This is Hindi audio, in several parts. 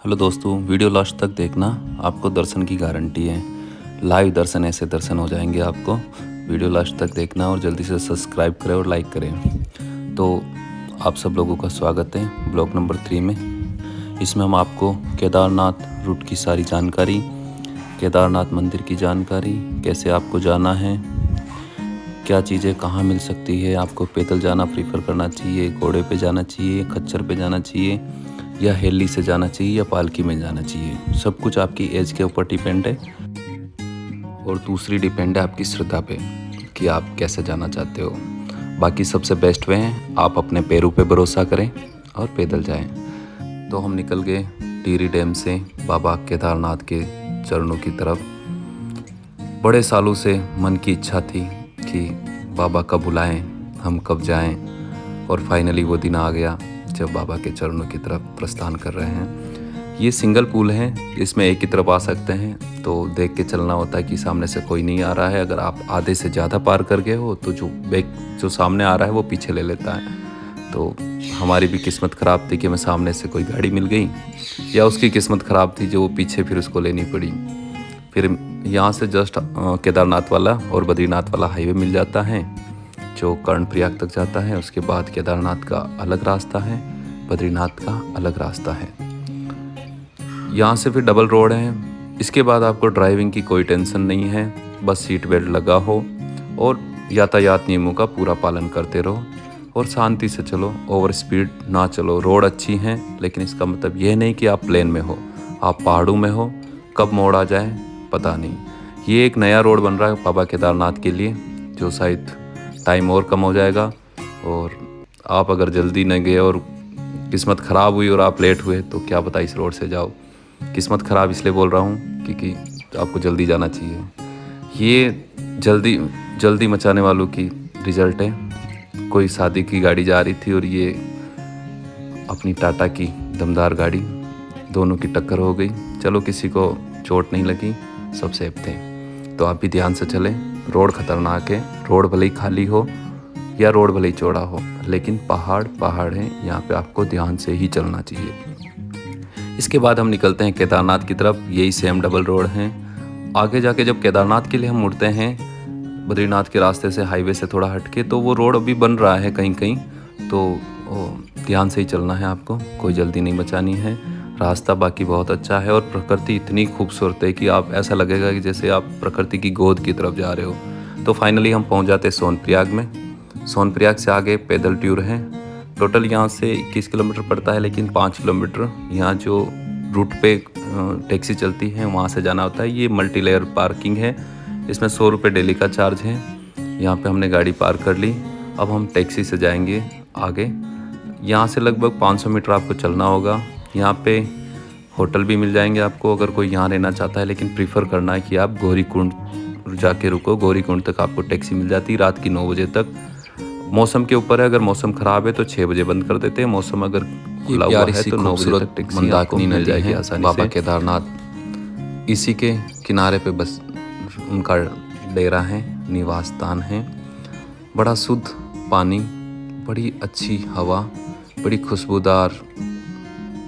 हेलो दोस्तों, वीडियो लास्ट तक देखना, आपको दर्शन की गारंटी है। लाइव दर्शन, ऐसे दर्शन हो जाएंगे आपको। वीडियो लास्ट तक देखना और जल्दी से सब्सक्राइब करें और लाइक करें। तो आप सब लोगों का स्वागत है ब्लॉग नंबर 3 में। इसमें हम आपको केदारनाथ रूट की सारी जानकारी, केदारनाथ मंदिर की जानकारी, कैसे आपको जाना है, क्या चीज़ें कहाँ मिल सकती है, आपको पैदल जाना प्रीफर करना चाहिए, घोड़े पे जाना चाहिए, खच्चर पे जाना चाहिए, या हेली से जाना चाहिए, या पालकी में जाना चाहिए। सब कुछ आपकी एज के ऊपर डिपेंड है। और दूसरी डिपेंड है आपकी श्रद्धा पे कि आप कैसे जाना चाहते हो। बाकी सबसे बेस्ट वे है आप अपने पैरों पे भरोसा करें और पैदल जाएं। तो हम निकल गए टिहरी डैम से बाबा केदारनाथ के चरणों की तरफ। बड़े सालों से मन की इच्छा थी कि बाबा कब बुलाएं, हम कब जाएं, और फाइनली वो दिन आ गया जब बाबा के चरणों की तरफ प्रस्थान कर रहे हैं। ये सिंगल पुल है, इसमें एक ही तरफ आ सकते हैं, तो देख के चलना होता है कि सामने से कोई नहीं आ रहा है। अगर आप आधे से ज़्यादा पार कर गए हो तो जो सामने आ रहा है वो पीछे ले लेता है। तो हमारी भी किस्मत ख़राब थी कि हमें सामने से कोई गाड़ी मिल गई, या उसकी किस्मत ख़राब थी जो वो पीछे फिर उसको लेनी पड़ी। फिर यहाँ से जस्ट केदारनाथ वाला और बद्रीनाथ वाला हाईवे मिल जाता है जो कर्णप्रयाग तक जाता है। उसके बाद केदारनाथ का अलग रास्ता है, बद्रीनाथ का अलग रास्ता है। यहाँ से फिर डबल रोड है। इसके बाद आपको ड्राइविंग की कोई टेंशन नहीं है, बस सीट बेल्ट लगा हो और यातायात नियमों का पूरा पालन करते रहो और शांति से चलो, ओवर स्पीड ना चलो। रोड अच्छी हैं, लेकिन इसका मतलब यह नहीं कि आप प्लेन में हो, आप पहाड़ों में हो। कब मोड़ आ जाए पता नहीं। ये एक नया रोड बन रहा है बाबा केदारनाथ के लिए, जो शायद टाइम और कम हो जाएगा। और आप अगर जल्दी न गए और किस्मत ख़राब हुई और आप लेट हुए तो क्या पता इस रोड से जाओ। किस्मत ख़राब इसलिए बोल रहा हूँ क्योंकि आपको जल्दी जाना चाहिए। ये जल्दी मचाने वालों की रिज़ल्ट है। कोई शादी की गाड़ी जा रही थी और ये अपनी टाटा की दमदार गाड़ी, दोनों की टक्कर हो गई। चलो किसी को चोट नहीं लगी, सब सेफ थे। तो आप भी ध्यान से चलें। रोड ख़तरनाक है, रोड भले ही खाली हो या रोड भले ही चौड़ा हो, लेकिन पहाड़ है, यहाँ पे आपको ध्यान से ही चलना चाहिए। इसके बाद हम निकलते हैं केदारनाथ की तरफ। यही सेम डबल रोड हैं। आगे जाके जब केदारनाथ के लिए हम मुड़ते हैं बद्रीनाथ के रास्ते से, हाईवे से थोड़ा हटके, तो वो रोड अभी बन रहा है कहीं कहीं, तो ध्यान से ही चलना है आपको, कोई जल्दी नहीं बचानी है। रास्ता बाकी बहुत अच्छा है और प्रकृति इतनी खूबसूरत है कि आप ऐसा लगेगा कि जैसे आप प्रकृति की गोद की तरफ जा रहे हो। तो फाइनली हम पहुंच जाते हैं सोनप्रयाग में। सोनप्रयाग से आगे पैदल टूर है। टोटल यहाँ से 21 किलोमीटर पड़ता है, लेकिन 5 किलोमीटर यहाँ जो रूट पे टैक्सी चलती है वहाँ से जाना होता है। ये मल्टी लेयर पार्किंग है, इसमें 100 रुपये डेली का चार्ज है। यहाँ पे हमने गाड़ी पार्क कर ली। अब हम टैक्सी से जाएंगे आगे। यहाँ से लगभग 500 मीटर आपको चलना होगा। यहाँ पे होटल भी मिल जाएंगे आपको अगर कोई यहाँ रहना चाहता है, लेकिन प्रीफर करना है कि आप गौरीकुंड जाके रुको। गौरीकुंड तक आपको टैक्सी मिल जाती है रात की 9 बजे तक। मौसम के ऊपर है, अगर मौसम ख़राब है तो 6 बजे बंद कर देते हैं। मौसम अगर खुला हुआ है तो 9 बजे तक टैक्सी आपको मिल जाएगी आसानी से। बाबा केदारनाथ इसी के किनारे पे बस उनका डेरा है, निवास स्थान है। बड़ा शुद्ध पानी, बड़ी अच्छी हवा, बड़ी खुशबूदार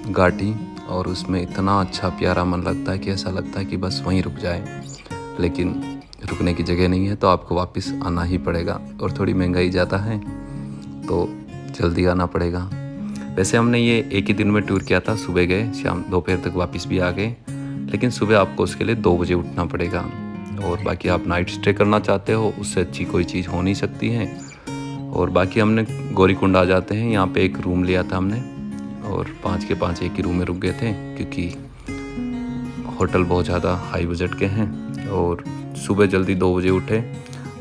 घाटी, और उसमें इतना अच्छा प्यारा मन लगता है कि ऐसा लगता है कि बस वहीं रुक जाए। लेकिन रुकने की जगह नहीं है, तो आपको वापस आना ही पड़ेगा, और थोड़ी महंगाई ज़्यादा है तो जल्दी आना पड़ेगा। वैसे हमने ये एक ही दिन में टूर किया था, सुबह गए, शाम दोपहर तक वापस भी आ गए। लेकिन सुबह आपको उसके लिए 2 बजे उठना पड़ेगा। और बाकी आप नाइट स्टे करना चाहते हो, उससे अच्छी कोई चीज़ हो नहीं सकती है। और बाकी हमने गौरीकुंड आ जाते हैं। यहाँ पे एक रूम लिया था हमने, और 5 के 5 एक ही रूम में रुक गए थे क्योंकि होटल बहुत ज़्यादा हाई बजट के हैं। और सुबह जल्दी 2 बजे उठे।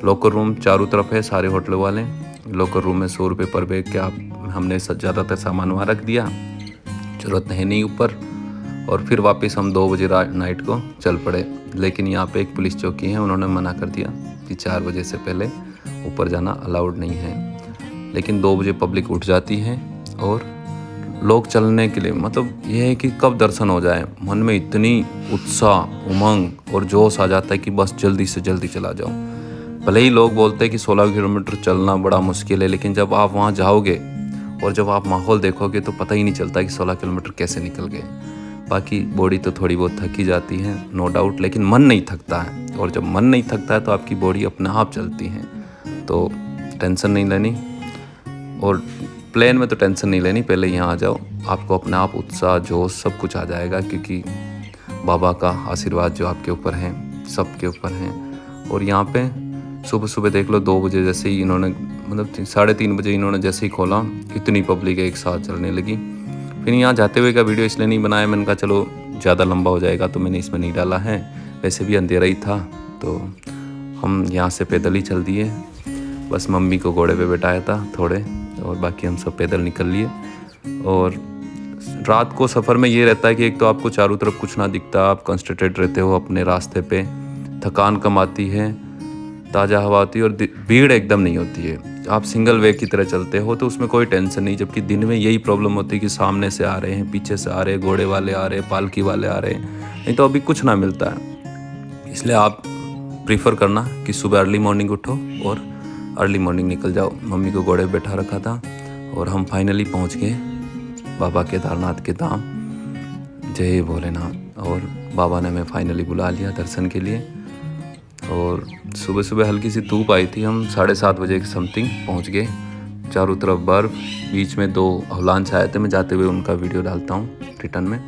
लॉकर रूम चारों तरफ है, सारे होटल वाले। लॉकर रूम में 100 रुपये पर बैग के आप हमने ज़्यादातर सामान वहाँ रख दिया, ज़रूरत है नहीं ऊपर। और फिर वापस हम 2 बजे नाइट को चल पड़े। लेकिन यहाँ पे एक पुलिस चौकी है, उन्होंने मना कर दिया कि 4 बजे से पहले ऊपर जाना अलाउड नहीं है। लेकिन 2 बजे पब्लिक उठ जाती है और लोग चलने के लिए, मतलब यह है कि कब दर्शन हो जाए। मन में इतनी उत्साह, उमंग और जोश आ जाता है कि बस जल्दी से जल्दी चला जाओ। भले ही लोग बोलते हैं कि 16 किलोमीटर चलना बड़ा मुश्किल है, लेकिन जब आप वहाँ जाओगे और जब आप माहौल देखोगे तो पता ही नहीं चलता कि 16 किलोमीटर कैसे निकल गए। बाकी बॉडी तो थोड़ी बहुत थक ही जाती है नो डाउट, लेकिन मन नहीं थकता है। और जब मन नहीं थकता है तो आपकी बॉडी अपने आप चलती है। तो टेंशन नहीं लेनी, और प्लेन में तो टेंशन नहीं लेनी, पहले यहाँ आ जाओ, आपको अपने आप उत्साह जोश सब कुछ आ जाएगा, क्योंकि बाबा का आशीर्वाद जो आपके ऊपर है सबके ऊपर है। और यहाँ पे सुबह सुबह देख लो 2 बजे जैसे ही इन्होंने, मतलब 3:30 बजे इन्होंने जैसे ही खोला, इतनी पब्लिक एक साथ चलने लगी। फिर यहाँ जाते हुए का वीडियो इसलिए नहीं बनाया, मैंने कहा चलो ज़्यादा लंबा हो जाएगा तो मैंने इसमें नहीं डाला है। वैसे भी अंधेरा ही था तो हम यहाँ से पैदल ही चल दिए। बस मम्मी को घोड़े पे बैठाया था थोड़े, और बाकी हम सब पैदल निकल लिए। और रात को सफ़र में ये रहता है कि एक तो आपको चारों तरफ कुछ ना दिखता, आप कंसंट्रेटेड रहते हो अपने रास्ते पे, थकान कम आती है, ताज़ा हवा आती है और भीड़ एकदम नहीं होती है। आप सिंगल वे की तरह चलते हो तो उसमें कोई टेंशन नहीं। जबकि दिन में यही प्रॉब्लम होती है कि सामने से आ रहे हैं, पीछे से आ रहे हैं, घोड़े वाले आ रहे हैं, पालकी वाले आ रहे हैं, नहीं तो अभी कुछ ना मिलता है। इसलिए आप प्रीफर करना कि सुबह अर्ली मॉर्निंग उठो और अर्ली मॉर्निंग निकल जाओ। मम्मी को घोड़े बैठा रखा था और हम फाइनली पहुंच गए बाबा केदारनाथ के धाम। जय भोलेनाथ। और बाबा ने हमें फाइनली बुला लिया दर्शन के लिए। और सुबह सुबह हल्की सी धूप आई थी, हम 7:30 बजे के समथिंग पहुंच गए। चारों तरफ बर्फ़, बीच में 2 अवलांच आए थे, मैं जाते हुए उनका वीडियो डालता हूँ रिटर्न में।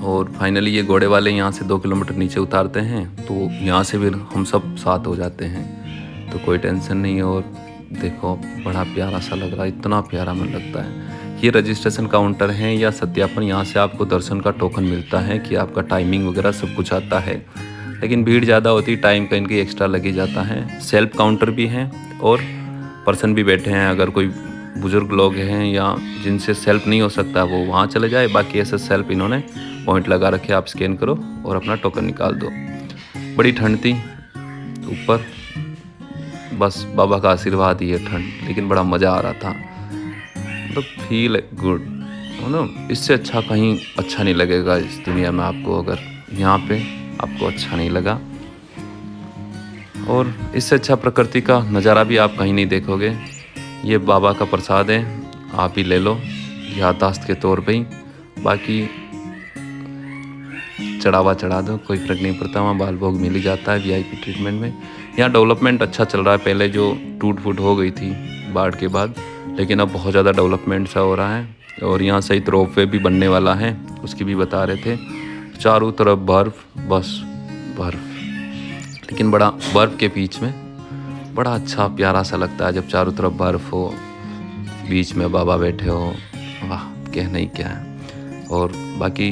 और फाइनली ये घोड़े वाले यहाँ से 2 किलोमीटर नीचे उतारते हैं, तो यहाँ से फिर हम सब साथ हो जाते हैं, तो कोई टेंशन नहीं है। और देखो बड़ा प्यारा सा लग रहा है, इतना प्यारा मन लगता है। ये रजिस्ट्रेशन काउंटर है या सत्यापन, यहाँ से आपको दर्शन का टोकन मिलता है कि आपका टाइमिंग वगैरह सब कुछ आता है। लेकिन भीड़ ज़्यादा होती, टाइम का इनकी एक्स्ट्रा लगी जाता है। सेल्फ काउंटर भी हैं और पर्सन भी बैठे हैं, अगर कोई बुज़ुर्ग लोग हैं या जिनसे सेल्फ नहीं हो सकता वो वहाँ चले जाए। बाकी ऐसे सेल्फ इन्होंने पॉइंट लगा रखे, आप स्कैन करो और अपना टोकन निकाल दो। बड़ी ठंड थी ऊपर, बस बाबा का आशीर्वाद ही है ठंड, लेकिन बड़ा मज़ा आ रहा था। मतलब फील गुड, इससे अच्छा कहीं अच्छा नहीं लगेगा इस दुनिया में आपको, अगर यहाँ पे आपको अच्छा नहीं लगा। और इससे अच्छा प्रकृति का नज़ारा भी आप कहीं नहीं देखोगे। ये बाबा का प्रसाद है, आप ही ले लो याददाश्त के तौर पे ही। बाकी चढ़ावा चढ़ा दो, कोई फ़र्क नहीं पड़ता, वहाँ बाल भोग मिल ही जाता है VIP ट्रीटमेंट में। यहाँ डेवलपमेंट अच्छा चल रहा है, पहले जो टूट फूट हो गई थी बाढ़ के बाद, लेकिन अब बहुत ज़्यादा डेवलपमेंट सा हो रहा है। और यहाँ सहित रोप वे भी बनने वाला है, उसकी भी बता रहे थे। चारों तरफ बर्फ़, बस बर्फ़, लेकिन बड़ा बर्फ़ के बीच में बड़ा अच्छा प्यारा सा लगता है जब चारों तरफ बर्फ़ हो, बीच में बाबा बैठे हो, वाह कहना ही क्या है। और बाकी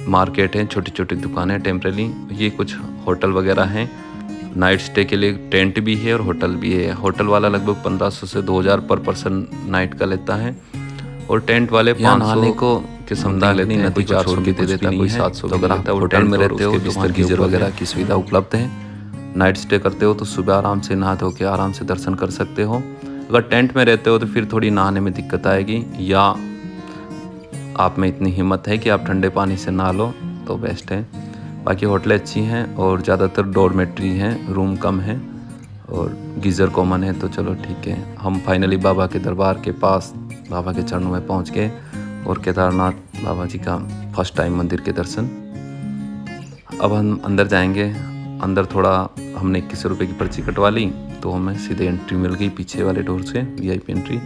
मार्केट है, छोटी छोटी दुकानें टेम्परेरी, ये कुछ होटल वगैरह हैं। नाइट स्टे के लिए टेंट भी है और होटल भी है। होटल वाला लगभग 1500 से 2000 पर पर्सन नाइट का लेता है, और टेंट वाले 500 को के समझा लेते हैं, कोई 400 की दे देता, कोई 700 की देता है। होटल में रहते हो बिस्तर गीजर वगैरह की सुविधा उपलब्ध है। नाइट स्टे करते हो तो सुबह आराम से नहा धो के आराम से दर्शन कर सकते हो। अगर टेंट में रहते हो तो फिर थोड़ी नहाने में दिक्कत आएगी, या आप में इतनी हिम्मत है कि आप ठंडे पानी से नहा लो तो बेस्ट है। बाकी होटलें अच्छी हैं और ज़्यादातर डॉर्मेट्री हैं, रूम कम है और गीज़र कॉमन है, तो चलो ठीक है। हम फाइनली बाबा के दरबार के पास, बाबा के चरणों में पहुंच गए। और केदारनाथ बाबा जी का फर्स्ट टाइम मंदिर के दर्शन। अब हम अंदर जाएंगे। अंदर थोड़ा हमने 21 रुपये की पर्ची कटवा ली, तो हमें सीधे एंट्री मिल गई पीछे वाले डोर से, VIP एंट्री।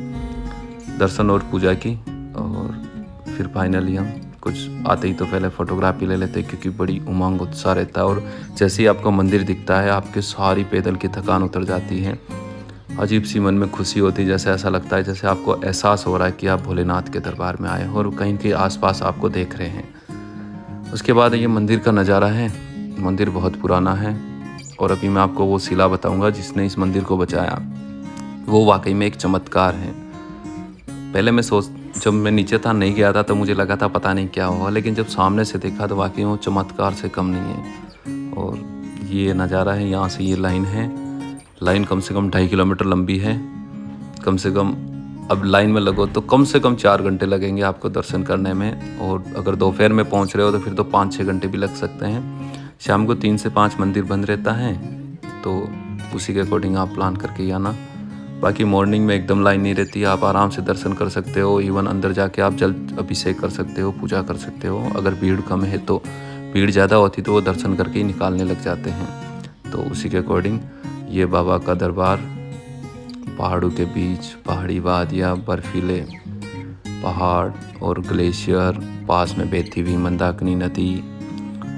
दर्शन और पूजा की, और फिर फाइनली हम कुछ आते ही तो पहले फ़ोटोग्राफी ले लेते, क्योंकि बड़ी उमंग उत्साह रहता है। और जैसे ही आपको मंदिर दिखता है, आपके सारी पैदल की थकान उतर जाती है। अजीब सी मन में खुशी होती है, जैसे ऐसा लगता है जैसे आपको एहसास हो रहा है कि आप भोलेनाथ के दरबार में आए हो और कहीं के आसपास आपको देख रहे हैं। उसके बाद ये मंदिर का नज़ारा है। मंदिर बहुत पुराना है, और अभी मैं आपको वो शिला बताऊंगा जिसने इस मंदिर को बचाया। वो वाकई में एक चमत्कार है। पहले मैं जब मैं नीचे था, नहीं गया था, तो मुझे लगा था पता नहीं क्या होगा, लेकिन जब सामने से देखा तो वाकई वो चमत्कार से कम नहीं है। और ये नज़ारा है, यहाँ से ये लाइन है। लाइन कम से कम 2.5 किलोमीटर लंबी है। कम से कम अब लाइन में लगो तो कम से कम 4 घंटे लगेंगे आपको दर्शन करने में, और अगर दोपहर में पहुंच रहे हो तो फिर तो 5-6 घंटे भी लग सकते हैं। शाम को 3 से 5 मंदिर बंद रहता है, तो उसी के अकॉर्डिंग आप प्लान करके आना। बाकी मॉर्निंग में एकदम लाइन नहीं रहती, आप आराम से दर्शन कर सकते हो। इवन अंदर जाके आप जल अभिषेक कर सकते हो, पूजा कर सकते हो। अगर भीड़ कम है तो, भीड़ ज़्यादा होती तो वो दर्शन करके ही निकालने लग जाते हैं। तो उसी के अकॉर्डिंग ये बाबा का दरबार पहाड़ों के बीच, पहाड़ी वादियाँ, बर्फीले पहाड़ और ग्लेशियर, पास में बहती हुई मंदाकिनी नदी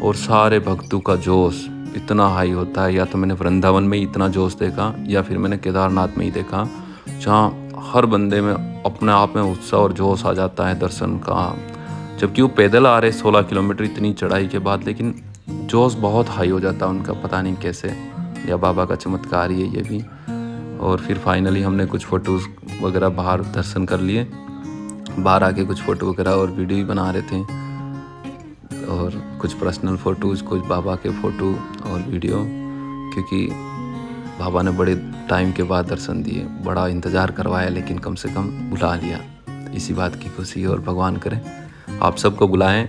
और सारे भक्तों का जोश इतना हाई होता है। या तो मैंने वृंदावन में ही इतना जोश देखा या फिर मैंने केदारनाथ में ही देखा, जहाँ हर बंदे में अपने आप में उत्साह और जोश आ जाता है दर्शन का। जबकि वो पैदल आ रहे 16 किलोमीटर इतनी चढ़ाई के बाद, लेकिन जोश बहुत हाई हो जाता है उनका, पता नहीं कैसे, या बाबा का चमत्कार ही है ये भी। और फिर फाइनली हमने कुछ फ़ोटोज़ वगैरह बाहर दर्शन कर लिए। बाहर आके कुछ फ़ोटो वगैरह और वीडियो भी बना रहे थे, और कुछ पर्सनल फ़ोटोज़, कुछ बाबा के फ़ोटो और वीडियो, क्योंकि बाबा ने बड़े टाइम के बाद दर्शन दिए, बड़ा इंतज़ार करवाया, लेकिन कम से कम बुला लिया। इसी बात की खुशी है, और भगवान करें आप सबको बुलाएं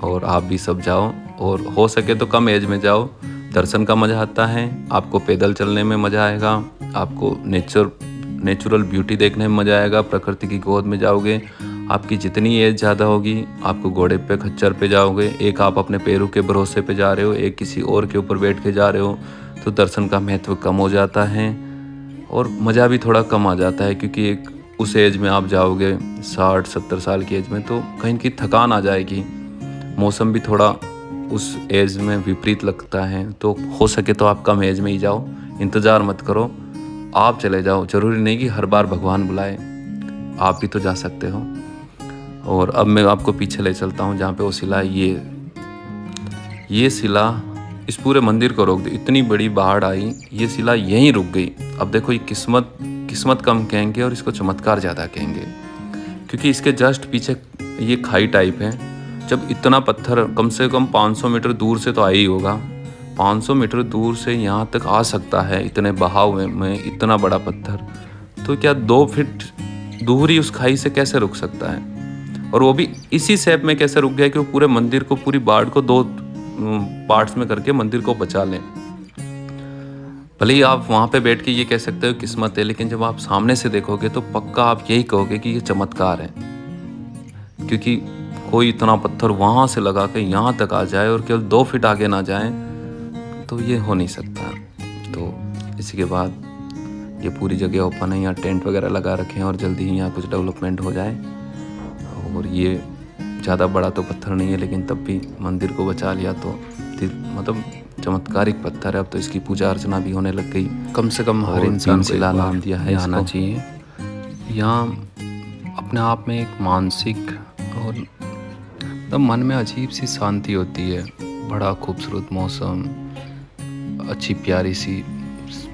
और आप भी सब जाओ, और हो सके तो कम एज में जाओ। दर्शन का मज़ा आता है, आपको पैदल चलने में मज़ा आएगा, आपको नेचुरल ब्यूटी देखने में मज़ा आएगा। प्रकृति की गोद में जाओगे, आपकी जितनी एज ज़्यादा होगी, आपको घोड़े पे, खच्चर पे जाओगे, एक आप अपने पैरों के भरोसे पे जा रहे हो, एक किसी और के ऊपर बैठ के जा रहे हो, तो दर्शन का महत्व कम हो जाता है और मज़ा भी थोड़ा कम आ जाता है। क्योंकि एक उस एज में आप जाओगे 60-70 साल की एज में, तो कहीं की थकान आ जाएगी, मौसम भी थोड़ा उस एज में विपरीत लगता है। तो हो सके तो आप कम एज में ही जाओ, इंतज़ार मत करो, आप चले जाओ। ज़रूरी नहीं कि हर बार भगवान बुलाए, आप भी तो जा सकते हो। और अब मैं आपको पीछे ले चलता हूँ जहाँ पे वो शिला, ये शिला इस पूरे मंदिर को रोक दी। इतनी बड़ी बाढ़ आई, ये शिला यहीं रुक गई। अब देखो, ये किस्मत कम कहेंगे और इसको चमत्कार ज़्यादा कहेंगे, क्योंकि इसके जस्ट पीछे ये खाई टाइप है। जब इतना पत्थर कम से कम 500 मीटर दूर से तो आ ही होगा, 500 मीटर दूर से यहाँ तक आ सकता है इतने बहाव में इतना बड़ा पत्थर, तो क्या 2 फीट दूर ही उस खाई से कैसे रुक सकता है? और वो भी इसी शेप में कैसे रुक गया कि वो पूरे मंदिर को, पूरी बाढ़ को 2 पार्ट्स में करके मंदिर को बचा लें। भले ही आप वहाँ पे बैठ के ये कह सकते हो किस्मत है, लेकिन जब आप सामने से देखोगे तो पक्का आप यही कहोगे कि ये चमत्कार है। क्योंकि कोई इतना पत्थर वहाँ से लगा के यहाँ तक आ जाए और केवल 2 फीट आगे ना जाए, तो ये हो नहीं सकता। तो इसी के बाद ये पूरी जगह ओपन है, यहाँ टेंट वगैरह लगा रखे हैं और जल्दी ही यहाँ कुछ डेवलपमेंट हो जाए। और ये ज़्यादा बड़ा तो पत्थर नहीं है, लेकिन तब भी मंदिर को बचा लिया तो मतलब चमत्कारिक पत्थर है। अब तो इसकी पूजा अर्चना भी होने लग गई। कम से कम हर इंसान को शिला नाम दिया है, आना चाहिए। यहाँ अपने आप में एक मानसिक और मतलब मन में अजीब सी शांति होती है। बड़ा खूबसूरत मौसम, अच्छी प्यारी सी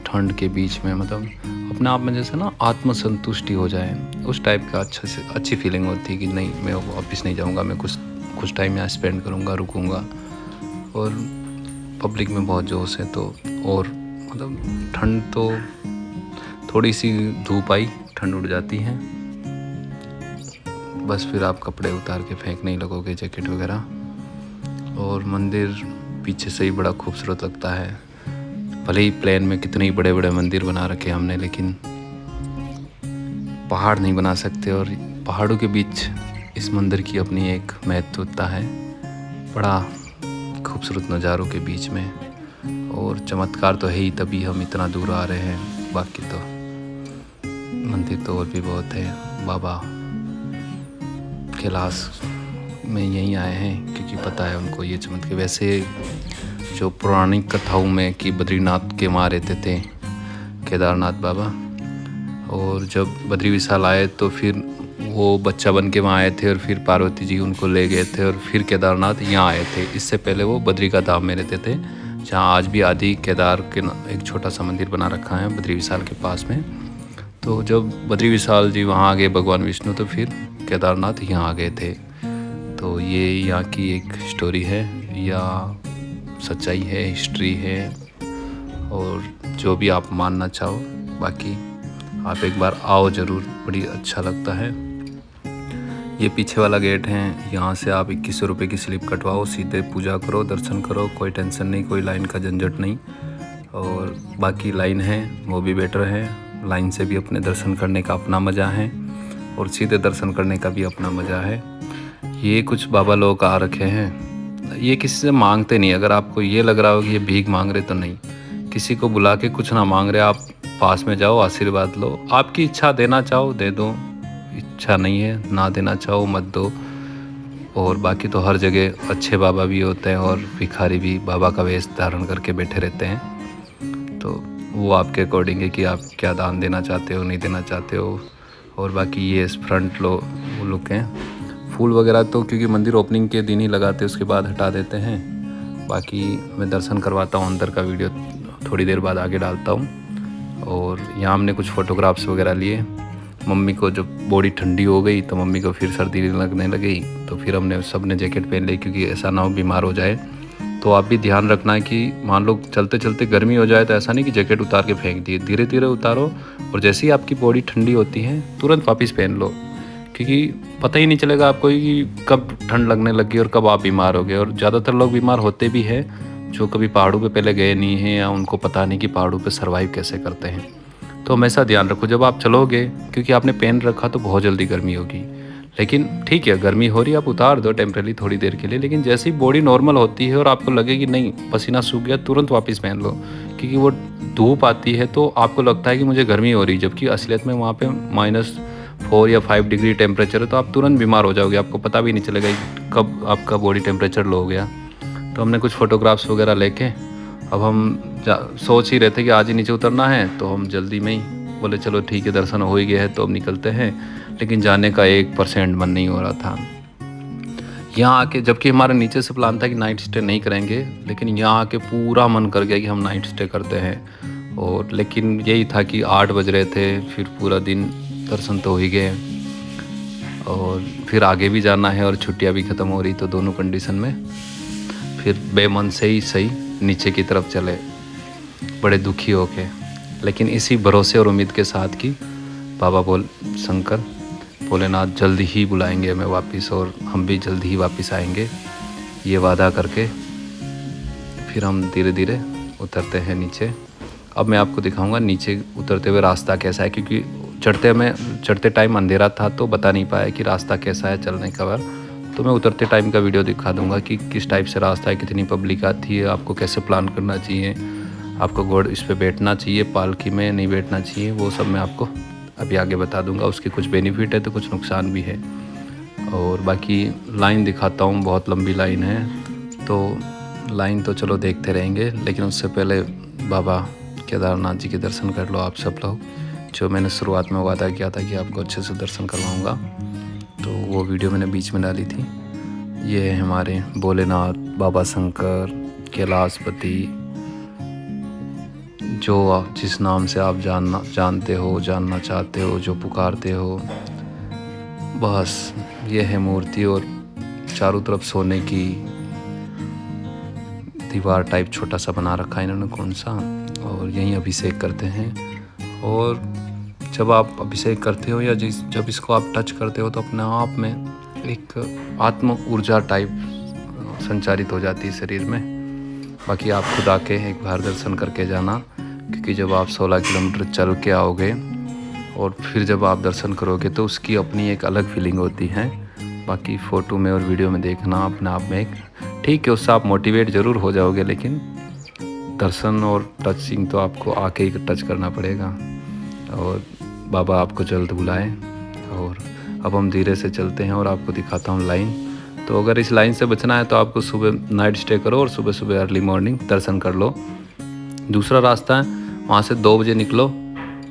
ठंड के बीच में, मतलब अपने आप में जैसे ना आत्मसंतुष्टि हो जाए, उस टाइप का अच्छी फीलिंग होती है कि नहीं, मैं वापस नहीं जाऊंगा, मैं कुछ टाइम यहाँ स्पेंड करूंगा, रुकूंगा। और पब्लिक में बहुत जोश है, तो और मतलब ठंड तो थोड़ी सी धूप आई, ठंड उड़ जाती है, बस फिर आप कपड़े उतार के फेंकने ही लगोगे, जैकेट वगैरह। और मंदिर पीछे से ही बड़ा खूबसूरत लगता है। भले ही प्लेन में कितने ही बड़े बड़े मंदिर बना रखे हमने, लेकिन पहाड़ नहीं बना सकते। और पहाड़ों के बीच इस मंदिर की अपनी एक महत्वता है, बड़ा खूबसूरत नज़ारों के बीच में। और चमत्कार तो है ही, तभी हम इतना दूर आ रहे हैं। बाकी तो मंदिर तो और भी बहुत है। बाबा कैलाश में यहीं आए हैं क्योंकि पता है उनको ये चमत्कार। वैसे जो पौराणिक कथाओं में कि बद्रीनाथ के वहाँ रहते थे केदारनाथ बाबा, और जब बद्री विशाल आए तो फिर वो बच्चा बन के वहाँ आए थे, और फिर पार्वती जी उनको ले गए थे, और फिर केदारनाथ यहाँ आए थे। इससे पहले वो बद्री का धाम में रहते थे, जहाँ आज भी आदि केदार के एक छोटा सा मंदिर बना रखा है बद्री विशाल के पास में। तो जब बद्री विशाल जी वहाँ आ गए भगवान विष्णु, तो फिर केदारनाथ यहाँ आ गए थे। तो ये यहाँ की एक स्टोरी है या सच्चाई है, हिस्ट्री है, और जो भी आप मानना चाहो। बाकी आप एक बार आओ ज़रूर, बड़ी अच्छा लगता है। ये पीछे वाला गेट है, यहाँ से आप 2100 रुपये की स्लिप कटवाओ, सीधे पूजा करो, दर्शन करो, कोई टेंशन नहीं, कोई लाइन का झंझट नहीं। और बाकी लाइन है वो भी बेटर है, लाइन से भी अपने दर्शन करने का अपना मज़ा है और सीधे दर्शन करने का भी अपना मज़ा है। ये कुछ बाबा लोग आ रखे हैं, ये किसी से मांगते नहीं। अगर आपको ये लग रहा हो कि ये भीख मांग रहे तो नहीं, किसी को बुला के कुछ ना मांग रहे, आप पास में जाओ, आशीर्वाद लो। आपकी इच्छा, देना चाहो दे दो, इच्छा नहीं है ना देना चाहो मत दो। और बाकी तो हर जगह अच्छे बाबा भी होते हैं और भिखारी भी बाबा का वेश धारण करके बैठे रहते हैं। तो वो आपके अकॉर्डिंग है कि आप क्या दान देना चाहते हो, नहीं देना चाहते हो। और बाकी ये फ्रंट वो लुक हैं। फूल वगैरह तो क्योंकि मंदिर ओपनिंग के दिन ही लगाते, उसके बाद हटा देते हैं। बाकी मैं दर्शन करवाता हूँ, अंदर का वीडियो थोड़ी देर बाद आगे डालता हूँ। और यहाँ हमने कुछ फ़ोटोग्राफ्स वगैरह लिए। मम्मी को जब बॉडी ठंडी हो गई तो मम्मी को फिर सर्दी लगने लगी, तो फिर हमने सब ने जैकेट पहन ली, क्योंकि ऐसा ना हो बीमार हो जाए। तो आप भी ध्यान रखना कि मान लो चलते चलते गर्मी हो जाए तो ऐसा नहीं कि जैकेट उतार के फेंक दिए, धीरे धीरे उतारो और जैसे ही आपकी बॉडी ठंडी होती है तुरंत वापस पहन लो, क्योंकि पता ही नहीं चलेगा आपको कि कब ठंड लगने लगी और कब आप बीमार हो गए। और ज़्यादातर लोग बीमार होते भी हैं जो कभी पहाड़ों पे पहले गए नहीं हैं या उनको पता नहीं कि पहाड़ों पे सर्वाइव कैसे करते हैं। तो हमेशा ध्यान रखो जब आप चलोगे, क्योंकि आपने पहन रखा तो बहुत जल्दी गर्मी होगी। लेकिन ठीक है, गर्मी हो रही है आप उतार दो टेम्परेरी थोड़ी देर के लिए, लेकिन जैसे ही बॉडी नॉर्मल होती है और आपको लगे कि नहीं पसीना सूख गया, तुरंत वापस पहन लो। क्योंकि वो धूप आती है तो आपको लगता है कि मुझे गर्मी हो रही है, जबकि असलियत में वहाँ पे -4 या 5 डिग्री टेम्परेचर है। तो आप तुरंत बीमार हो जाओगे, आपको पता भी नहीं चलेगा कब आपका बॉडी टेम्परेचर लो हो गया। तो हमने कुछ फ़ोटोग्राफ्स वगैरह लेके अब हम सोच ही रहे थे कि आज ही नीचे उतरना है, तो हम जल्दी में ही बोले चलो ठीक है, दर्शन हो ही गए हैं तो अब निकलते हैं। लेकिन जाने का 1% मन नहीं हो रहा था यहाँ आके, जबकि हमारा नीचे से प्लान था कि नाइट स्टे नहीं करेंगे, लेकिन यहाँ आके पूरा मन कर गया कि हम नाइट स्टे करते हैं। और लेकिन यही था कि 8 बज रहे थे, फिर पूरा दिन दर्शन तो हो ही गए और फिर आगे भी जाना है और छुट्टियाँ भी ख़त्म हो रही, तो दोनों कंडीशन में फिर बेमन से ही सही नीचे की तरफ चले, बड़े दुखी होके। लेकिन इसी भरोसे और उम्मीद के साथ कि बाबा शंकर भोलेनाथ जल्दी ही बुलाएंगे हमें वापस और हम भी जल्दी ही वापस आएंगे, ये वादा करके फिर हम धीरे धीरे उतरते हैं नीचे। अब मैं आपको दिखाऊंगा नीचे उतरते हुए रास्ता कैसा है, क्योंकि चढ़ते टाइम अंधेरा था तो बता नहीं पाया कि रास्ता कैसा है चलने का बार। तो मैं उतरते टाइम का वीडियो दिखा दूंगा कि किस टाइप से रास्ता है, कितनी पब्लिक आती है, आपको कैसे प्लान करना चाहिए, आपको घोड़ इस पे बैठना चाहिए, पालकी में नहीं बैठना चाहिए, वो सब मैं आपको अभी आगे बता दूंगा। उसके कुछ बेनिफिट है तो कुछ नुकसान भी है। और बाकी लाइन दिखाता हूँ, बहुत लंबी लाइन है, तो लाइन तो चलो देखते रहेंगे, लेकिन उससे पहले बाबा केदारनाथ जी के दर्शन कर लो आप सब लोग। जो मैंने शुरुआत में वादा किया था कि आपको अच्छे से दर्शन करवाऊँगा, तो वो वीडियो मैंने बीच में डाली थी। ये है हमारे भोलेनाथ, बाबा शंकर, कैलाशपति, जो जिस नाम से आप जानते हो, जानना चाहते हो, जो पुकारते हो, बस ये है मूर्ति। और चारों तरफ सोने की दीवार टाइप छोटा सा बना रखा है इन्होंने, कौन सा, और यहीं अभिषेक करते हैं। और जब आप अभिषेक करते हो या जब इसको आप टच करते हो तो अपने आप में एक आत्म ऊर्जा टाइप संचारित हो जाती है शरीर में। बाकी आप खुद आके एक बार दर्शन करके जाना, क्योंकि जब आप 16 किलोमीटर चल के आओगे और फिर जब आप दर्शन करोगे तो उसकी अपनी एक अलग फीलिंग होती है। बाकी फ़ोटो में और वीडियो में देखना अपने आप में एक ठीक है, उससे आप मोटिवेट ज़रूर हो जाओगे, लेकिन दर्शन और टचिंग तो आपको आके ही टच करना पड़ेगा। और बाबा आपको जल्द बुलाए। और अब हम धीरे से चलते हैं और आपको दिखाता हूँ लाइन। तो अगर इस लाइन से बचना है तो आपको सुबह नाइट स्टे करो और सुबह सुबह अर्ली मॉर्निंग दर्शन कर लो। दूसरा रास्ता है, वहाँ से 2 बजे निकलो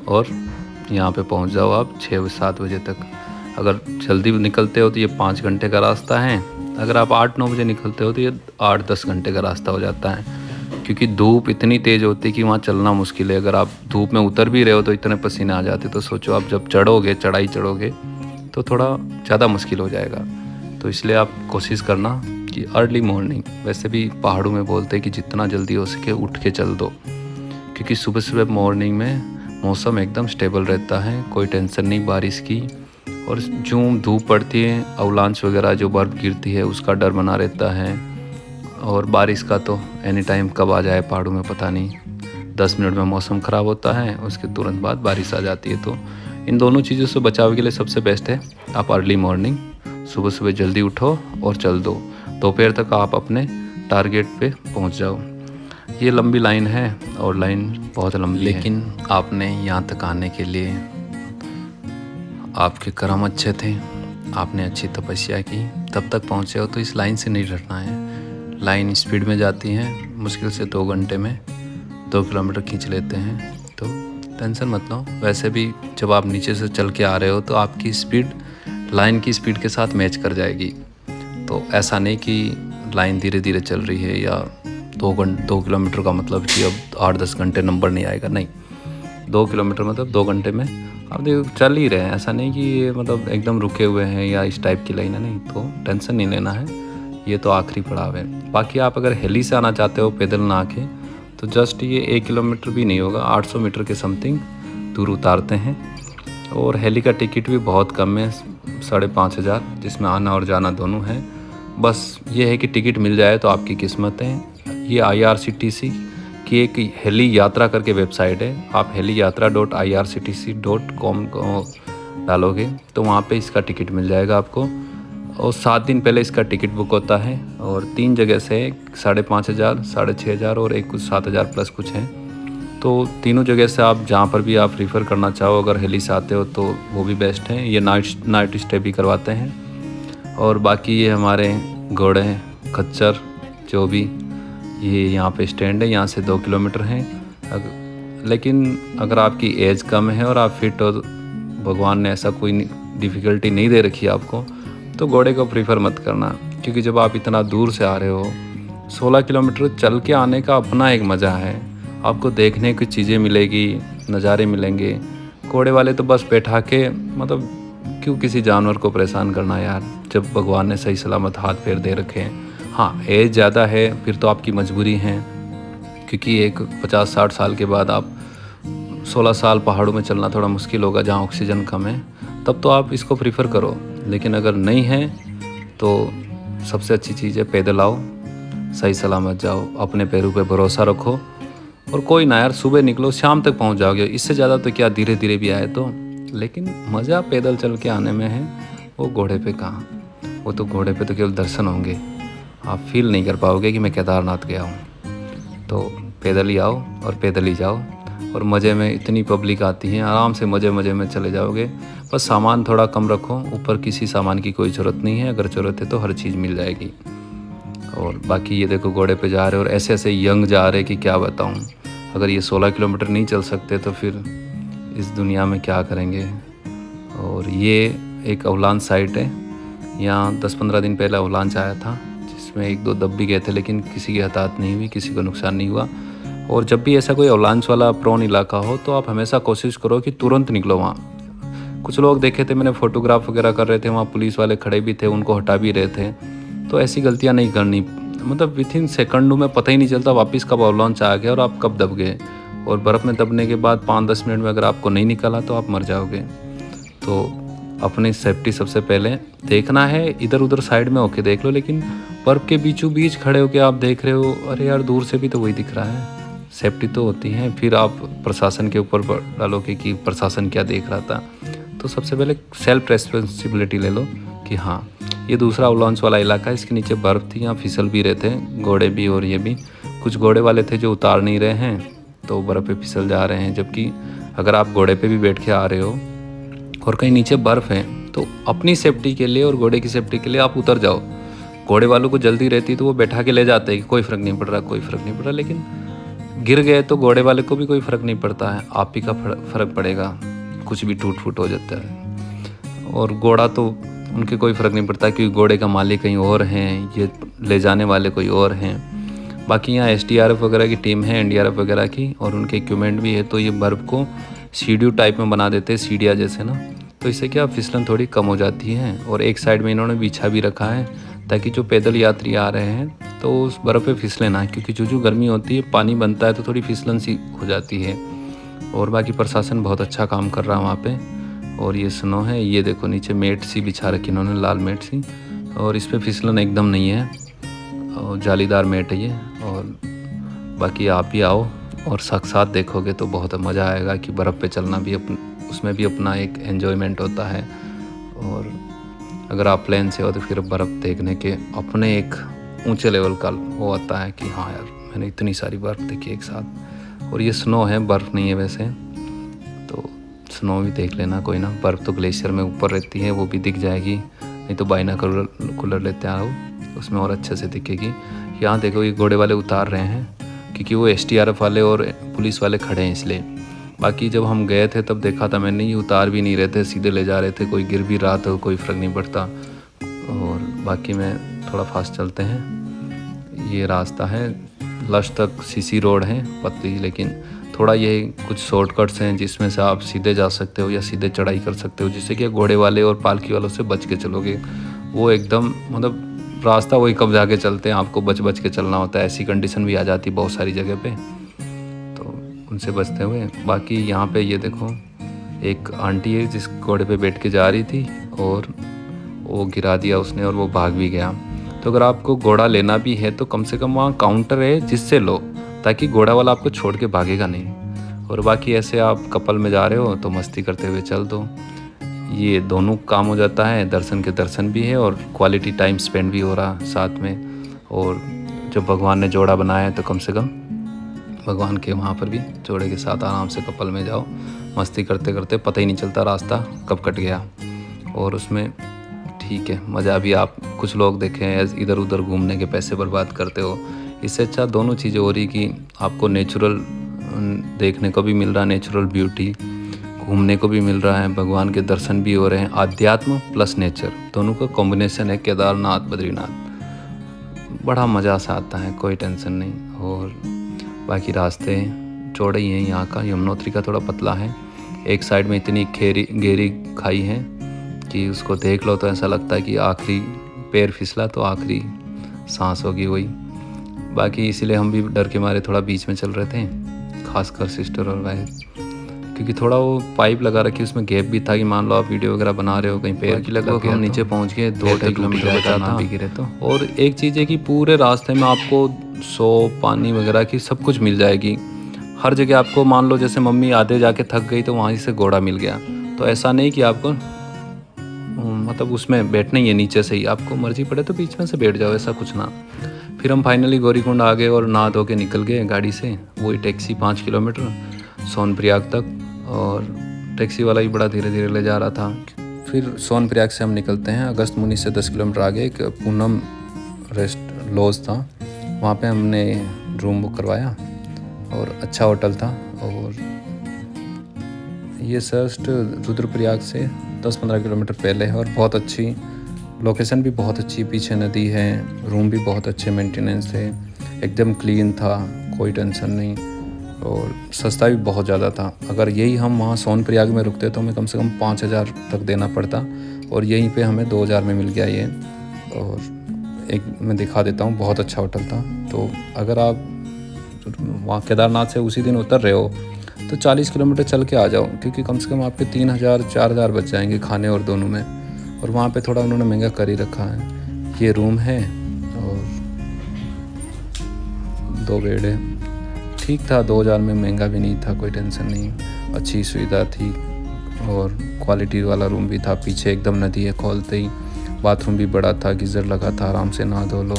और यहाँ पे पहुँच जाओ आप 6-7 बजे तक। अगर जल्दी निकलते हो तो ये 5 घंटे का रास्ता है, अगर आप 8-9 बजे निकलते हो तो ये 8-10 घंटे का रास्ता हो जाता है, क्योंकि धूप इतनी तेज़ होती है कि वहाँ चलना मुश्किल है। अगर आप धूप में उतर भी रहे हो तो इतने पसीने आ जाते, तो सोचो आप जब चढ़ाई चढ़ोगे तो थोड़ा ज़्यादा मुश्किल हो जाएगा। तो इसलिए आप कोशिश करना कि अर्ली मॉर्निंग, वैसे भी पहाड़ों में बोलते हैं कि जितना जल्दी हो सके उठ के चल दो, क्योंकि सुबह सुबह मॉर्निंग में मौसम एकदम स्टेबल रहता है, कोई टेंशन नहीं बारिश की। और जो धूप पड़ती है, अवलांच वगैरह जो बर्फ़ गिरती है उसका डर बना रहता है। और बारिश का तो एनी टाइम कब आ जाए पहाड़ों में पता नहीं। 10 मिनट में मौसम ख़राब होता है, उसके तुरंत बाद बारिश आ जाती है। तो इन दोनों चीज़ों से बचाव के लिए सबसे बेस्ट है आप अर्ली मॉर्निंग सुबह सुबह जल्दी उठो और चल दो, दोपहर तक आप अपने टारगेट पे पहुंच जाओ। ये लंबी लाइन है और लाइन बहुत लंबी है, लेकिन आपने यहाँ तक आने के लिए आपके कर्म अच्छे थे, आपने अच्छी तपस्या की, तब तक पहुँचे हो। तो इस लाइन से नहीं डरना है। लाइन स्पीड में जाती है, मुश्किल से 2 घंटे में 2 किलोमीटर खींच लेते हैं, तो टेंशन मत लो। वैसे भी जब आप नीचे से चल के आ रहे हो तो आपकी स्पीड लाइन की स्पीड के साथ मैच कर जाएगी। तो ऐसा नहीं कि लाइन धीरे धीरे चल रही है या 2 किलोमीटर का मतलब कि अब 8-10 घंटे नंबर नहीं आएगा, नहीं। 2 किलोमीटर मतलब 2 घंटे में आप देखो चल ही रहे हैं। ऐसा नहीं कि ये मतलब एकदम रुके हुए हैं या इस टाइप की लाइन है, नहीं। तो टेंशन नहीं लेना है, ये तो आखिरी पड़ाव है। बाकी आप अगर हेली से आना चाहते हो पैदल ना आके, तो जस्ट ये 1 किलोमीटर भी नहीं होगा, 800 मीटर के समथिंग दूर उतारते हैं। और हेली का टिकट भी बहुत कम है, 5,500, जिसमें आना और जाना दोनों है। बस ये है कि टिकट मिल जाए तो आपकी किस्मत है। ये IRCTC की एक हेली यात्रा करके वेबसाइट है, आप heliYatra.irctc.com को डालोगे तो वहाँ पे इसका टिकट मिल जाएगा आपको। और 7 दिन पहले इसका टिकट बुक होता है और 3 जगह से 5,500, 6,500 और एक कुछ 7,000 प्लस कुछ है। तो तीनों जगह से आप जहाँ पर भी आप प्रीफर करना चाहो, अगर हेली से आते हो तो वो भी बेस्ट है। ये नाइट स्टे भी करवाते हैं। और बाकी ये हमारे घोड़े खच्चर जो भी, ये यहाँ पे स्टैंड है, यहाँ से 2 किलोमीटर है। लेकिन अगर आपकी एज कम है और आप फिट हो, भगवान ने ऐसा कोई डिफ़िकल्टी नहीं दे रखी है आपको, तो घोड़े को प्रीफर मत करना। क्योंकि जब आप इतना दूर से आ रहे हो, 16 किलोमीटर चल के आने का अपना एक मज़ा है। आपको देखने की चीज़ें मिलेगी, नज़ारे मिलेंगे। घोड़े वाले तो बस बैठा के मतलब क्यों किसी जानवर को परेशान करना यार, जब भगवान ने सही सलामत हाथ पैर दे रखे हैं। हाँ, एज ज़्यादा है फिर तो आपकी मजबूरी है, क्योंकि एक 50-60 साल के बाद आप 16 साल पहाड़ों में चलना थोड़ा मुश्किल होगा जहाँ ऑक्सीजन कम है, तब तो आप इसको प्रीफर करो। लेकिन अगर नहीं है तो सबसे अच्छी चीज़ है पैदल आओ, सही सलामत जाओ, अपने पैरों पे भरोसा रखो। और कोई ना यार, सुबह निकलो शाम तक पहुँच जाओगे, इससे ज़्यादा तो क्या, धीरे धीरे भी आए तो। लेकिन मज़ा पैदल चल के आने में है, वो घोड़े पे कहाँ। वो तो घोड़े पे तो केवल दर्शन होंगे, आप फील नहीं कर पाओगे कि मैं केदारनाथ गया हूँ। तो पैदल ही आओ और पैदल ही जाओ, और मज़े में इतनी पब्लिक आती है, आराम से मज़े में चले जाओगे। बस सामान थोड़ा कम रखो, ऊपर किसी सामान की कोई ज़रूरत नहीं है, अगर ज़रूरत है तो हर चीज़ मिल जाएगी। और बाकी ये देखो घोड़े पे जा रहे और ऐसे ऐसे यंग जा रहे कि क्या बताऊँ। अगर ये 16 किलोमीटर नहीं चल सकते तो फिर इस दुनिया में क्या करेंगे। और ये एक अवलांच साइट है, यहाँ 10-15 दिन पहले अवलांच आया था, जिसमें 1-2 दब भी गए थे, लेकिन किसी की हताहत नहीं हुई, किसी को नुकसान नहीं हुआ। और जब भी ऐसा कोई अवलांच वाला प्रोन इलाका हो तो आप हमेशा कोशिश करो कि तुरंत निकलो वहाँ। कुछ लोग देखे थे मैंने, फ़ोटोग्राफ वगैरह कर रहे थे, वहाँ पुलिस वाले खड़े भी थे, उनको हटा भी रहे थे। तो ऐसी गलतियाँ नहीं करनी, मतलब विथिन सेकंडों में पता ही नहीं चलता वापस कब अवलांच आ गया और आप कब दब गए। और बर्फ़ में दबने के बाद 5-10 मिनट में अगर आपको नहीं निकला तो आप मर जाओगे। तो अपनी सेफ्टी सबसे पहले देखना है, इधर उधर साइड में होके देख लो, लेकिन बर्फ़ के बीचों बीच खड़े होके आप देख रहे हो, अरे यार दूर से भी तो वही दिख रहा है। सेफ्टी तो होती है, फिर आप प्रशासन के ऊपर डालोगे कि प्रशासन क्या देख रहा था। तो सबसे पहले सेल्फ रेस्पॉन्सिबिलिटी ले लो कि हाँ, ये दूसरा अवलांच वाला इलाका है, इसके नीचे बर्फ़ थी, यहाँ फिसल भी रहे थे घोड़े भी, और ये भी कुछ घोड़े वाले थे जो उतार नहीं रहे हैं, तो बर्फ़ पे फिसल जा रहे हैं। जबकि अगर आप घोड़े पे भी बैठ के आ रहे हो और कहीं नीचे बर्फ़ है, तो अपनी सेफ्टी के लिए और घोड़े की सेफ्टी के लिए आप उतर जाओ। घोड़े वालों को जल्दी रहती तो वो बैठा के ले जाते हैं कि कोई फ़र्क नहीं पड़ रहा, कोई फ़र्क नहीं पड़ रहा। लेकिन गिर गए तो घोड़े वाले को भी कोई फ़र्क नहीं पड़ता है, आप ही का फ़र्क पड़ेगा, कुछ भी टूट फूट हो जाता है। और घोड़ा तो उनके कोई फ़र्क नहीं पड़ता, क्योंकि घोड़े का मालिक कहीं और हैं, ये ले जाने वाले कोई और हैं। बाकी यहाँ SDRF वगैरह की टीम है, NDRF वगैरह की, और उनके इक्विपमेंट भी है। तो ये बर्फ़ को सीढ़ी टाइप में बना देते हैं, सीढ़ियाँ जैसे ना, तो इससे क्या फिसलन थोड़ी कम हो जाती है। और एक साइड में इन्होंने बिछा भी रखा है ताकि जो पैदल यात्री आ रहे हैं तो उस बर्फ़ पे फिसले ना, क्योंकि जो गर्मी होती है, पानी बनता है तो थोड़ी फिसलन सी हो जाती है। और बाकी प्रशासन बहुत अच्छा काम कर रहा है वहाँ पे। और ये स्नो है, ये देखो नीचे मेट सी बिछा रखी इन्होंने, लाल मेट सी, और इस पर फिसलन एकदम नहीं है, और जालीदार मेट है ये। और बाकी आप भी आओ, और साक्षात देखोगे तो बहुत मज़ा आएगा कि बर्फ़ पे चलना भी उसमें भी अपना एक एन्जॉयमेंट होता है। और अगर आप प्लेन से हो तो फिर बर्फ़ देखने के अपने एक ऊंचे लेवल का वो आता है कि हाँ यार मैंने इतनी सारी बर्फ़ देखी एक साथ। और ये स्नो है, बर्फ़ नहीं है वैसे, तो स्नो भी देख लेना कोई ना। बर्फ़ तो ग्लेशियर में ऊपर रहती है, वो भी दिख जाएगी, नहीं तो बाइनोकुलर लेते आओ, उसमें और अच्छे से दिखेगी। यहाँ देखो ये घोड़े वाले उतार रहे हैं क्योंकि वो STRF वाले और पुलिस वाले खड़े हैं इसलिए। बाकी जब हम गए थे तब देखा था मैंने, ये उतार भी नहीं रहे थे, सीधे ले जा रहे थे, कोई गिर भी रहा तो कोई फ़र्क नहीं पड़ता। और बाकी में थोड़ा फास्ट चलते हैं। ये रास्ता है लश तक, CC रोड है पतली, लेकिन थोड़ा ये कुछ शॉर्टकट्स हैं जिसमें से आप सीधे जा सकते हो या सीधे चढ़ाई कर सकते हो, जिससे कि घोड़े वाले और पालकी वालों से बच के चलोगे। वो एकदम मतलब रास्ता वही कब जाके चलते हैं, आपको बच के चलना होता है, ऐसी कंडीशन भी आ जाती है बहुत सारी जगह पे, तो उनसे बचते हुए। बाकी यहाँ पे ये देखो एक आंटी है जिस घोड़े पे बैठ के जा रही थी और वो गिरा दिया उसने और वो भाग भी गया। तो अगर आपको घोड़ा लेना भी है तो कम से कम वहाँ काउंटर है जिससे लो, ताकि घोड़ा वाला आपको छोड़ के भागेगा नहीं। और बाकी ऐसे आप कपल में जा रहे हो तो मस्ती करते हुए चल दो, ये दोनों काम हो जाता है, दर्शन के दर्शन भी है और क्वालिटी टाइम स्पेंड भी हो रहा साथ में। और जब भगवान ने जोड़ा बनाया है तो कम से कम भगवान के वहाँ पर भी जोड़े के साथ आराम से कपल में जाओ, मस्ती करते करते पता ही नहीं चलता रास्ता कब कट गया। और उसमें ठीक है मज़ा भी, आप कुछ लोग देखे हैं इधर उधर घूमने के पैसे बर्बाद करते हो, इससे अच्छा दोनों चीज़ें हो रही कि आपको नेचुरल देखने को भी मिल रहा है, नेचुरल ब्यूटी घूमने को भी मिल रहा है, भगवान के दर्शन भी हो रहे हैं। आध्यात्म प्लस नेचर दोनों का कॉम्बिनेशन है केदारनाथ बद्रीनाथ, बड़ा मज़ा सा आता है, कोई टेंशन नहीं। और बाकी रास्ते चौड़े ही हैं यहाँ का, यमुनोत्री का थोड़ा पतला है, एक साइड में इतनी गहरी खाई है कि उसको देख लो तो ऐसा लगता है कि आखिरी पैर फिसला तो आखिरी सांस होगी वही। बाकी इसीलिए हम भी डर के मारे थोड़ा बीच में चल रहे थे, खासकर सिस्टर और भाई, क्योंकि थोड़ा वो पाइप लगा रखी उसमें गैप भी था कि मान लो आप वीडियो वगैरह बना रहे हो कहीं पैर की लगा के, हम नीचे पहुंच गए 2-2.5 किलोमीटर बचा था भी गिरे तो। और एक चीज़ है कि पूरे रास्ते में आपको सोप पानी वगैरह की सब कुछ मिल जाएगी हर जगह आपको। मान लो जैसे मम्मी आधे जाके थक गई तो वहीं से घोड़ा मिल गया, तो ऐसा नहीं कि आपको मतलब उसमें बैठना ही है नीचे से ही, आपको मर्जी पड़े तो बीच में से बैठ जाओ, ऐसा कुछ ना। फिर हम फाइनली गौरीकुंड आ गए और नहा धो के निकल गए गाड़ी से, वही टैक्सी 5 किलोमीटर सोनप्रयाग तक, और टैक्सी वाला भी बड़ा धीरे धीरे ले जा रहा था। फिर सोनप्रयाग से हम निकलते हैं, अगस्त मुनि से 10 किलोमीटर आगे एक पूनम रेस्ट लॉज था, वहाँ पे हमने रूम बुक करवाया और अच्छा होटल था। और ये जस्ट रुद्रप्रयाग से 10-15 किलोमीटर पहले है और बहुत अच्छी लोकेशन भी बहुत अच्छी, पीछे नदी है, रूम भी बहुत अच्छे मेंटेनेंस थे, एकदम क्लीन था, कोई टेंशन नहीं, और सस्ता भी बहुत ज़्यादा था। अगर यही हम वहाँ सोनप्रयाग में रुकते तो हमें कम से कम 5,000 तक देना पड़ता, और यहीं पे हमें 2,000 में मिल गया ये। और एक मैं दिखा देता हूँ, बहुत अच्छा होटल था। तो अगर आप वहाँ केदारनाथ से उसी दिन उतर रहे हो तो 40 किलोमीटर चल के आ जाओ, क्योंकि कम से कम आपके 3,000-4,000 बच जाएंगे खाने और दोनों में। और वहाँ पे थोड़ा उन्होंने महंगा कर ही रखा है। ये रूम है और 2 बेड है, ठीक था, 2,000 में महंगा भी नहीं था, कोई टेंशन नहीं, अच्छी सुविधा थी और क्वालिटी वाला रूम भी था। पीछे एकदम नदी है, खोलते ही बाथरूम भी बड़ा था, गीज़र लगा था, आराम से नहा धो लो।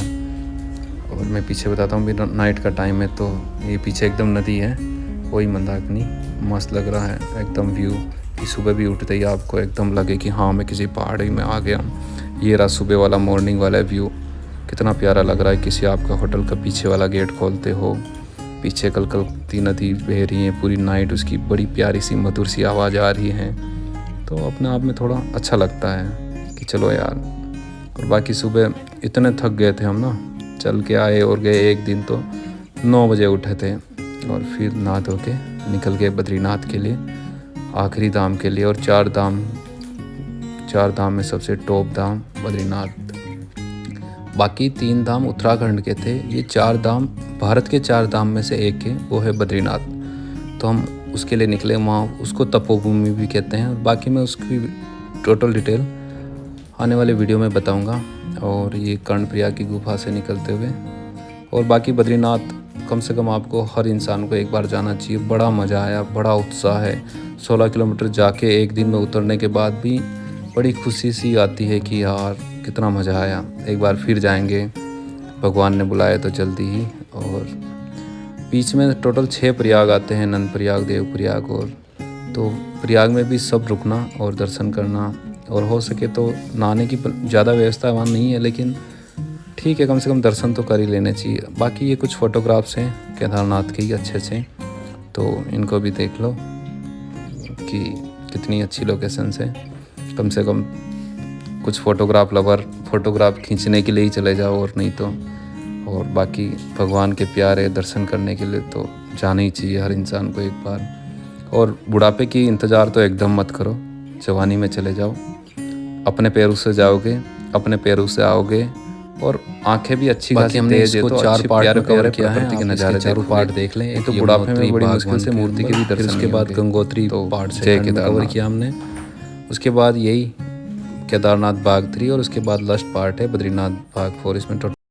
और मैं पीछे बताता हूँ, भी नाइट का टाइम है तो ये पीछे एकदम नदी है, कोई मंदाकिनी, मस्त लग रहा है एकदम व्यू, कि सुबह भी उठते ही आपको एकदम लगे कि हाँ मैं किसी पहाड़ी में आ गया। ये रहा सुबह वाला मॉर्निंग वाला व्यू, कितना प्यारा लग रहा है। किसी आपका होटल का पीछे वाला गेट खोलते हो, पीछे कलकलती नदी बह रही है पूरी नाइट, उसकी बड़ी प्यारी सी मधुर सी आवाज़ आ रही है, तो अपने आप में थोड़ा अच्छा लगता है कि चलो यार। और बाकी सुबह इतने थक गए थे हम ना, चल के आए और गए एक दिन तो 9 बजे उठे थे, और फिर नहा धो के निकल गए बद्रीनाथ के लिए, आखिरी धाम के लिए। और 4 धाम में सबसे टॉप धाम बद्रीनाथ, बाकी 3 धाम उत्तराखंड के थे, ये 4 धाम भारत के 4 धाम में से एक है, वो है बद्रीनाथ। तो हम उसके लिए निकले, वहाँ उसको तपोभूमि भी कहते हैं। और बाकी मैं उसकी टोटल डिटेल आने वाले वीडियो में बताऊंगा। और ये कर्णप्रयाग की गुफा से निकलते हुए, और बाकी बद्रीनाथ कम से कम आपको हर इंसान को एक बार जाना चाहिए। बड़ा मज़ा आया, बड़ा उत्साह है। 16 किलोमीटर जाके एक दिन में उतरने के बाद भी बड़ी खुशी सी आती है कि यार कितना मज़ा आया, एक बार फिर जाएंगे, भगवान ने बुलाया तो जल्दी ही। और बीच में टोटल 6 प्रयाग आते हैं, नंद प्रयाग, देव प्रयाग, और तो प्रयाग में भी सब रुकना और दर्शन करना, और हो सके तो नहाने की ज़्यादा व्यवस्था वहाँ नहीं है, लेकिन ठीक है, कम से कम दर्शन तो कर ही लेने चाहिए। बाकी ये कुछ फ़ोटोग्राफ्स हैं केदारनाथ के ही अच्छे, तो इनको भी देख लो कि कितनी अच्छी लोकेशंस है। कम से कम कुछ फ़ोटोग्राफ लवर फ़ोटोग्राफ खींचने के लिए ही चले जाओ, और नहीं तो। और बाकी भगवान के प्यारे दर्शन करने के लिए तो जाना ही चाहिए हर इंसान को एक बार। और बुढ़ापे की इंतज़ार तो एकदम मत करो, जवानी में चले जाओ, अपने पैरों से जाओगे, अपने पैरों से आओगे, और आंखें भी अच्छी खासी तेज है। तो 4 पार्ट में कवर किया है, के नज़ारे चारों पार्ट देख लें। एक तो बुढ़ापे में बड़ी मुश्किल से मूर्ति के भी दर्शन, उसके बाद गंगोत्री पार्ट से कवर किया हमने। उसके बाद यही केदारनाथ भाग 3, और उसके बाद लास्ट पार्ट है बद्रीनाथ भाग 4। इसमें